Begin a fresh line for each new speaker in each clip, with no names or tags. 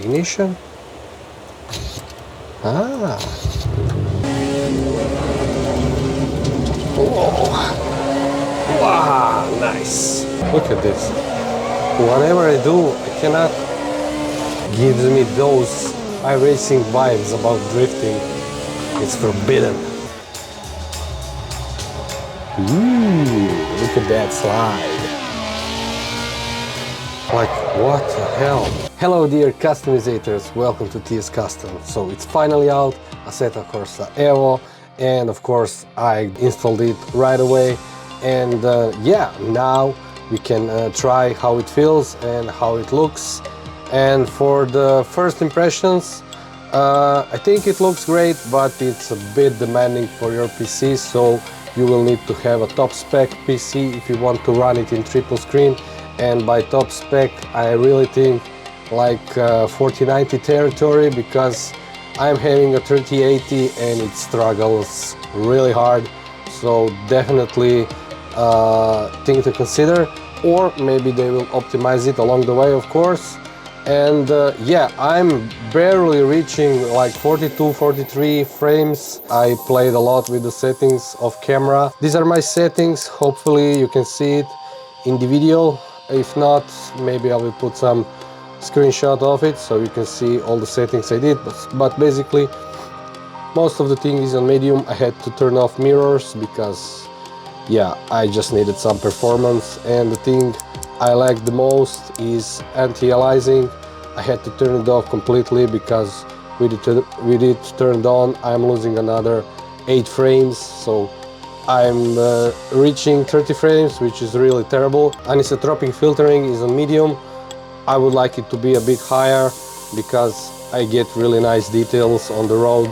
Ignition. Ah. Whoa. Wow, nice. Look at this. Whatever I do, I cannot gives me those iRacing vibes about drifting. It's forbidden. Ooh, look at that slide. Like, what the hell? Hello dear customizators, welcome to TS Custom. So it's finally out, Assetto Corsa EVO, and of course I installed it right away. And yeah, now we can try how it feels and how it looks. And for the first impressions, I think it looks great, but it's a bit demanding for your PC, so you will need to have a top spec PC if you want to run it in triple screen. And by top spec, I really think like 4090 territory, because I'm having a 3080 and it struggles really hard. So definitely thing to consider, or maybe they will optimize it along the way, of course. And yeah, I'm barely reaching like 42, 43 frames. I played a lot with the settings of camera. These are my settings. Hopefully you can see it in the video. If not, maybe I will put some screenshot of it so you can see all the settings I did. But basically, most of the thing is on medium. I had to turn off mirrors because, yeah, I just needed some performance. And the thing I like the most is anti-aliasing. I had to turn it off completely because with it turned on, I'm losing another 8 frames. So I'm reaching 30 frames, which is really terrible. Anisotropic filtering is on medium. I would like it to be a bit higher because I get really nice details on the road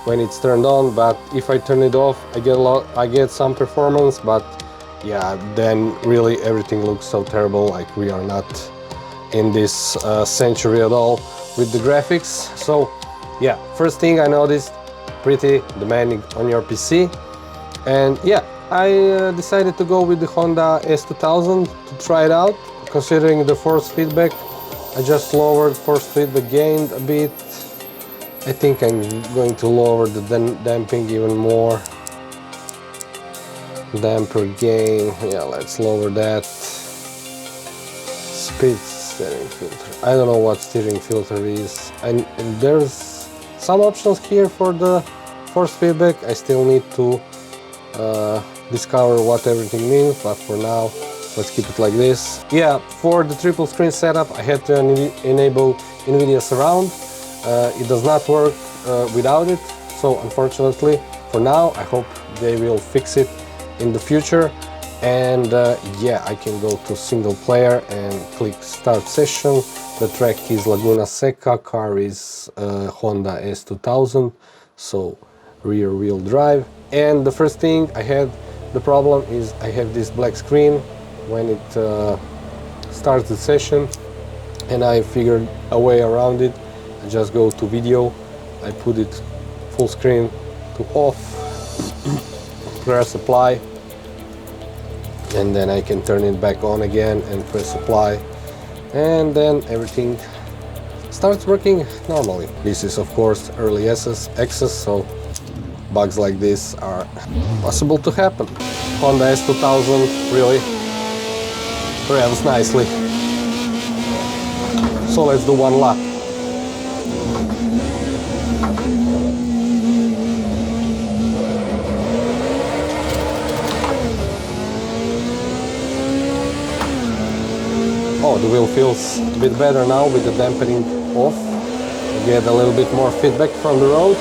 when it's turned on. But if I turn it off, I get some performance. But yeah, then really everything looks so terrible, like we are not in this century at all with the graphics. So yeah, first thing I noticed, pretty demanding on your PC. And yeah, I decided to go with the Honda S2000 to try it out. Considering the force feedback, I just lowered force feedback gain a bit. I think I'm going to lower the damping even more. Damper gain, yeah, let's lower that. Speed steering filter, I don't know what steering filter is. And there's some options here for the force feedback. I still need to discover what everything means, but for now let's keep it like this. Yeah, for the triple screen setup I had to enable NVIDIA Surround. It does not work without it, so unfortunately for now. I hope they will fix it in the future. And yeah, I can go to single player and click start session. The track is Laguna Seca, car is Honda S2000, so rear wheel drive. And the first thing I had, the problem is I have this black screen when it starts the session, and I figured a way around it. I just go to video, I put it full screen to off, press apply, and then I can turn it back on again and press apply, and then everything starts working normally. This is of course early access, so bugs like this are possible to happen. Honda S2000 really revs nicely. So let's do one lap. Oh, the wheel feels a bit better now with the dampening off. You get a little bit more feedback from the road.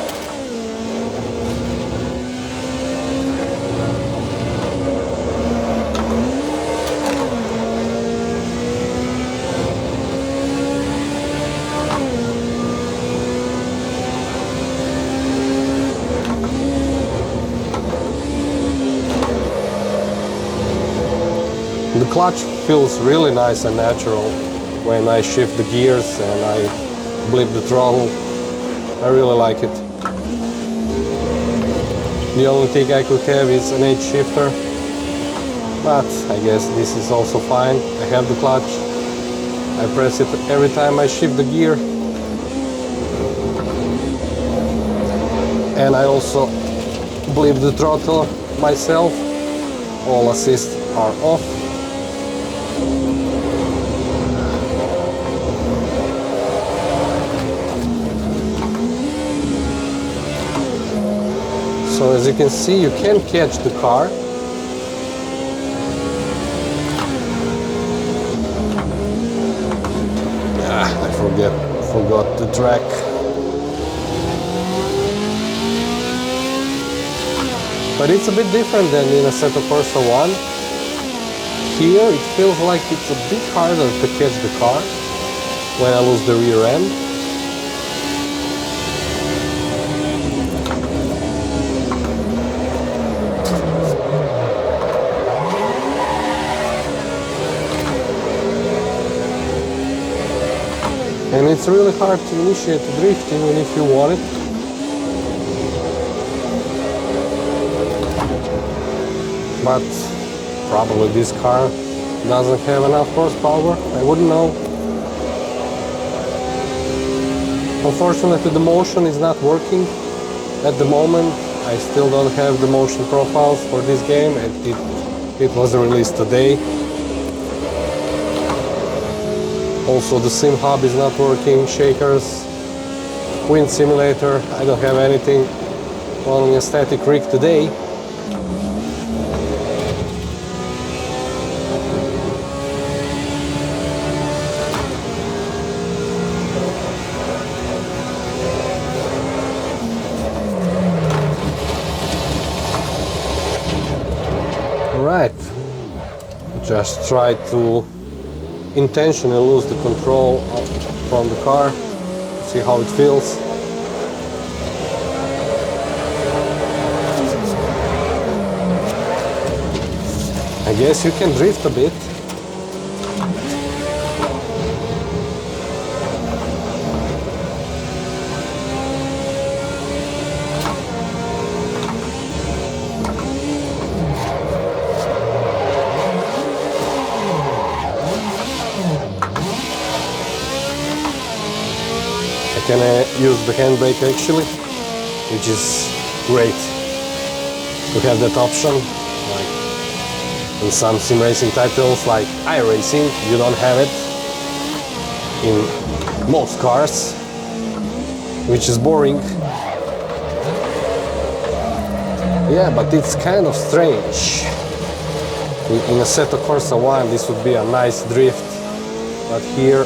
The clutch feels really nice and natural when I shift the gears and I blip the throttle. I really like it. The only thing I could have is an edge shifter, but I guess this is also fine. I have the clutch. I press it every time I shift the gear. And I also bleep the throttle myself. All assists are off. So as you can see, you can catch the car. I forgot the track. But it's a bit different than in Assetto Corsa 1. Here it feels like it's a bit harder to catch the car when I lose the rear end. And it's really hard to initiate the drift even if you want it. But probably this car doesn't have enough horsepower, I wouldn't know. Unfortunately the motion is not working at the moment. I still don't have the motion profiles for this game, and it was released today. Also the sim hub is not working, shakers, wind simulator, I don't have anything, only a static rig today. Alright, just try to intentionally lose the control from the car, see how it feels. I guess you can drift a bit. I can use the handbrake actually, which is great to have that option. Like in some sim racing titles like iRacing, you don't have it in most cars, which is boring. Yeah, but it's kind of strange. In Assetto Corsa 1 this would be a nice drift, but here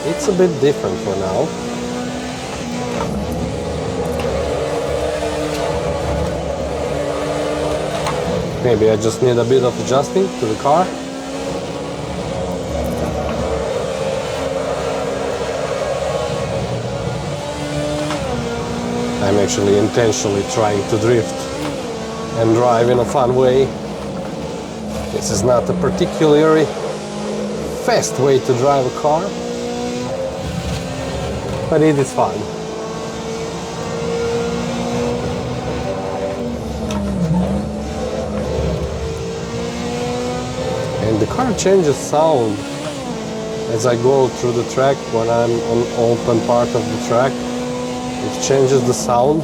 it's a bit different for now. Maybe I just need a bit of adjusting to the car. I'm actually intentionally trying to drift and drive in a fun way. This is not a particularly fast way to drive a car, but it is fun. And the car changes sound as I go through the track. When I'm on open part of the track, it changes the sound.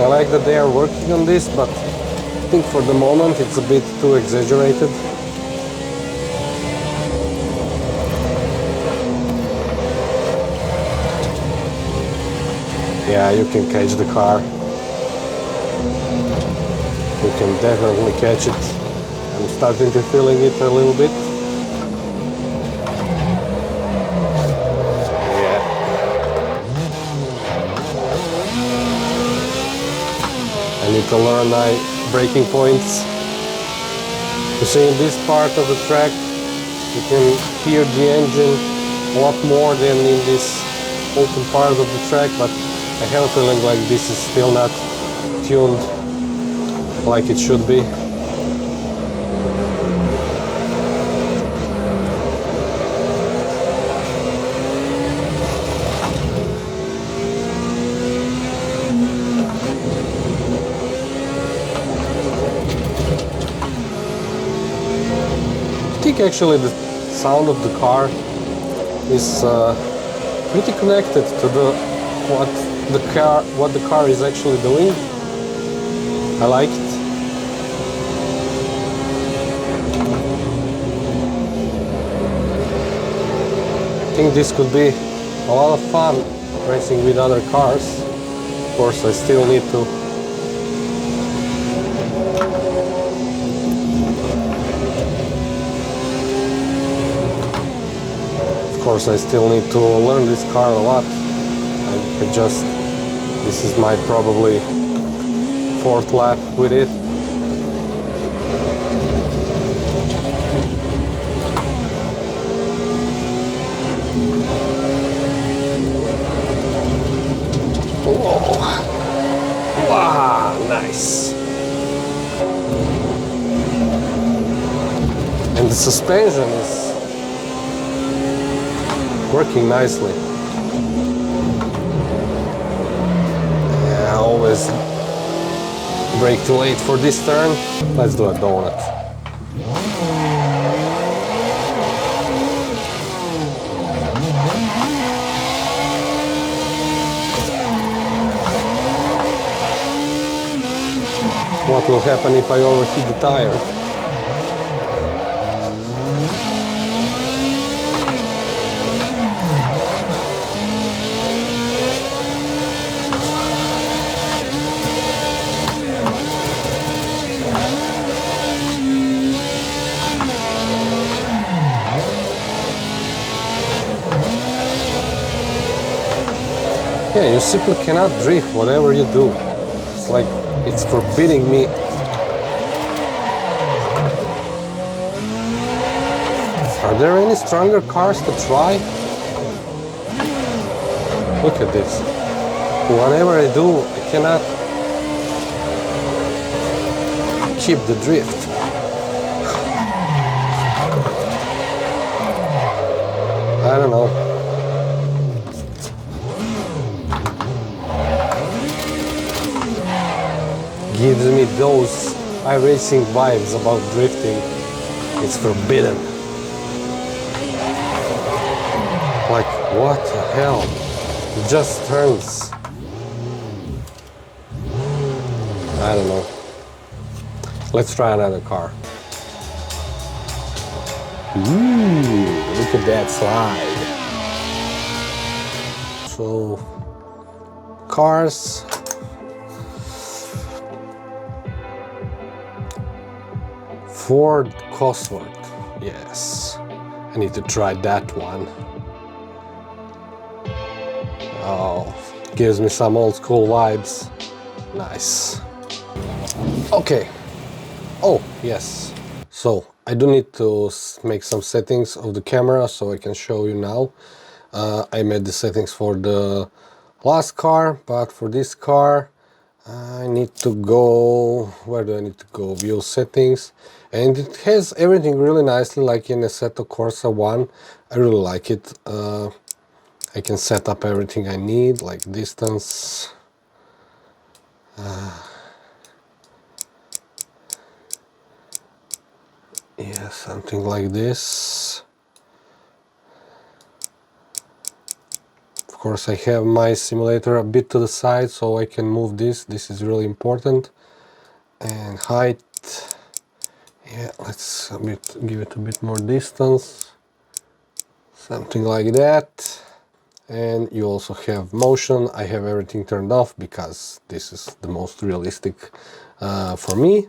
I like that they are working on this, but I think for the moment it's a bit too exaggerated. Yeah, you can catch the car. You can definitely catch it. I'm starting to feeling it a little bit. Yeah. I need to learn my braking points. You see, in this part of the track, you can hear the engine a lot more than in this open part of the track, but I have a feeling like this is still not tuned like it should be. I think actually the sound of the car is pretty connected to what the car is actually doing. I like it. I think this could be a lot of fun racing with other cars. Of course, I still need to learn this car a lot. This is my probably 4th lap with it. Whoa. Wow, nice. And the suspension is working nicely. Yeah, I always brake too late for this turn. Let's do a donut. What will happen if I overheat the tire? Yeah, you simply cannot drift whatever you do. It's like it's forbidding me. Are there any stronger cars to try? Look at this. Whatever I do, I cannot keep the drift. I don't know. Gives me those iRacing vibes about drifting. It's forbidden. Like, what the hell? It just turns. I don't know. Let's try another car. Ooh, look at that slide. So, cars. Ford Cosworth, yes. I need to try that one. Oh, gives me some old school vibes. Nice. Okay. Oh, yes. So, I do need to make some settings of the camera so I can show you now. I made the settings for the last car, but for this car, I need to go, where do I need to go? View settings, and it has everything really nicely like in Assetto Corsa 1. I really like it. I can set up everything I need, like distance. Yeah, something like this. Of course, I have my simulator a bit to the side so I can move this. This is really important. And height. Yeah, let's give it a bit more distance. Something like that. And you also have motion. I have everything turned off because this is the most realistic for me.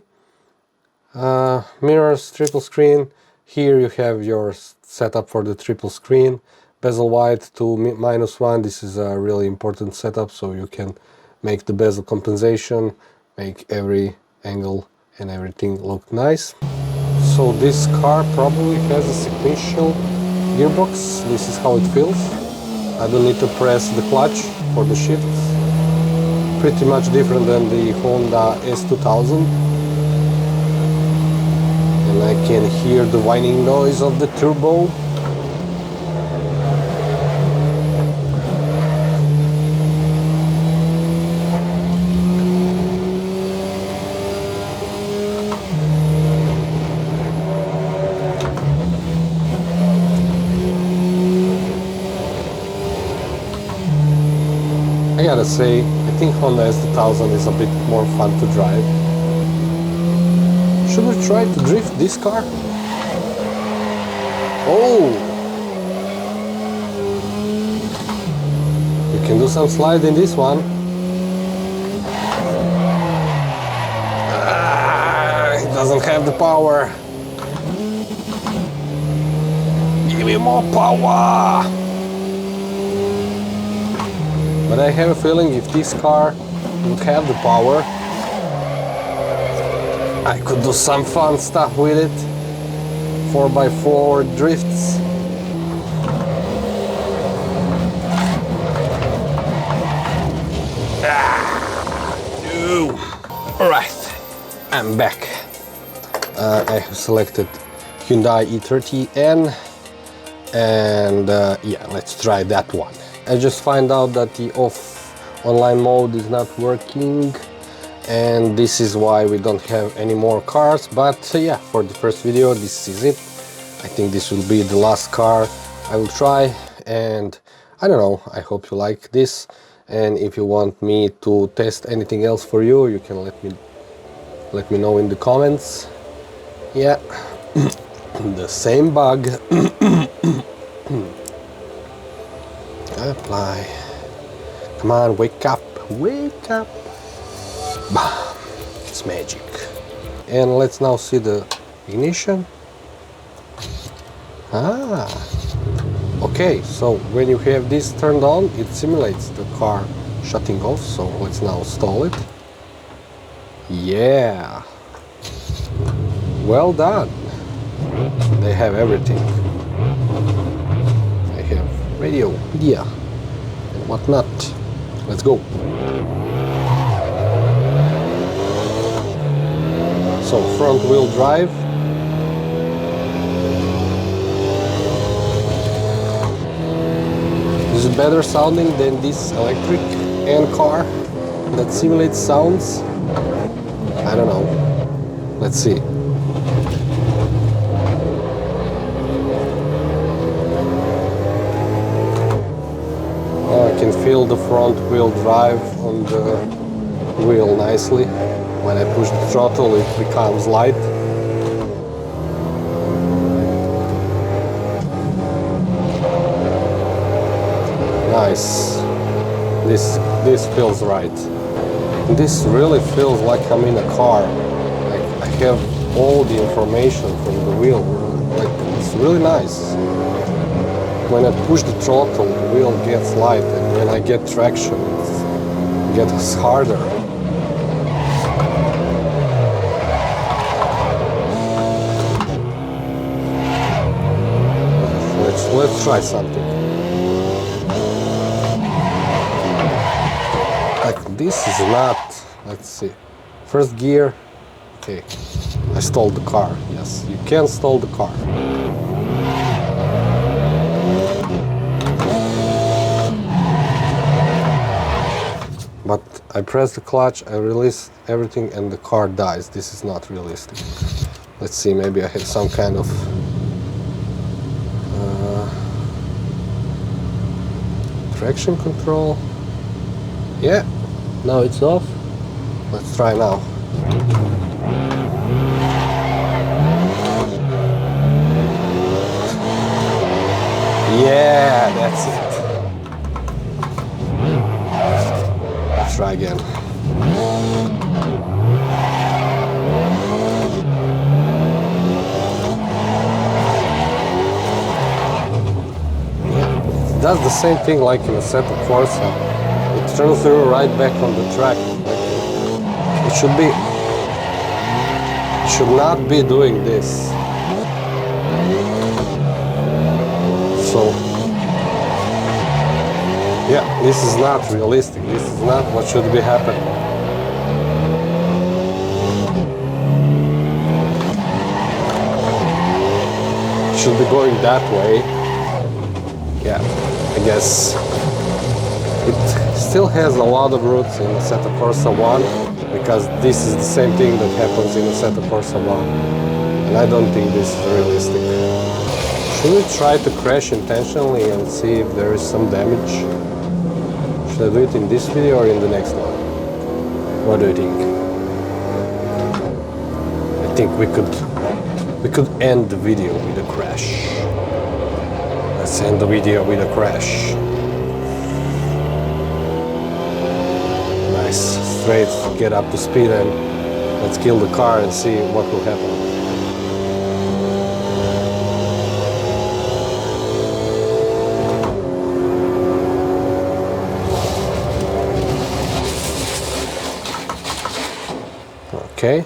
Mirrors, triple screen. Here you have your setup for the triple screen. Bezel wide to -1. This is a really important setup, so you can make the bezel compensation, make every angle and everything look nice. So this car probably has a sequential gearbox. This is how it feels. I don't need to press the clutch for the shifts. Pretty much different than the Honda S2000. And I can hear the whining noise of the turbo. I gotta say, I think Honda S2000 is a bit more fun to drive. Should we try to drift this car? Oh! We can do some slide in this one. It doesn't have the power. Give me more power! But I have a feeling if this car would have the power, I could do some fun stuff with it. 4x4 drifts. No. Alright, I'm back. I have selected Hyundai i30N and yeah, let's try that one. I just find out that the online mode is not working, and this is why we don't have any more cars. But yeah, for the first video, this is it. I think this will be the last car I will try, and I don't know, I hope you like this. And if you want me to test anything else for you, you can let me know in the comments. Yeah, the same bug. Apply. Come on, wake up, wake up. Bah, it's magic. And let's now see the ignition. Ah, okay, so when you have this turned on, it simulates the car shutting off. So let's now stall it. Yeah, well done. They have everything. They have radio, media, and whatnot. Let's go. So front wheel drive. Is it better sounding than this electric and car that simulates sounds? I don't know. Let's see. I can feel the front wheel drive on the wheel nicely. When I push the throttle, it becomes light. Nice. This feels right. This really feels like I'm in a car. Like I have all the information from the wheel. Like it's really nice. When I push the throttle, the wheel gets light, and when I get traction, it gets harder. Let's try something. Like this is not. Let's see. First gear. Okay. I stalled the car. Yes, you can stall the car. But I press the clutch, I release everything, and the car dies. This is not realistic. Let's see, maybe I have some kind of traction control. Yeah, now it's off. Let's try now. Yeah, that's it. Let's try again. It does the same thing like in Assetto Corsa. It turns you right back on the track. It should not be doing this. So yeah, this is not realistic. This is not what should be happening. It should be going that way. Yeah, I guess it still has a lot of roots in Assetto Corsa 1, because this is the same thing that happens in Assetto Corsa 1, and I don't think this is realistic. Should we try to crash intentionally and see if there is some damage? Should I do it in this video or in the next one? What do you think? I think we could end the video with a crash. Let's end the video with a crash. Nice. Straight, get up to speed and let's kill the car and see what will happen. Okay.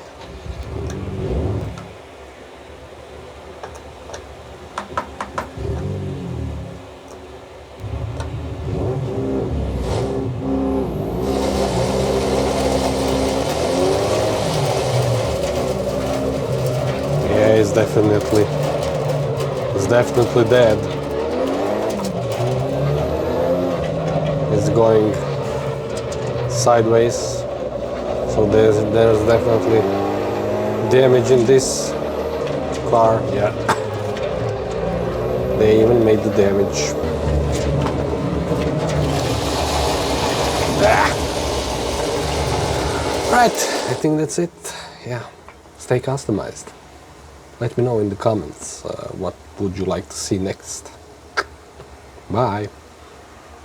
Yeah, it's definitely dead. It's going sideways, so there's definitely damage in this car. Yeah, they even made the damage. Right, I think that's it. Yeah, stay customized. Let me know in the comments what would you like to see next. Bye.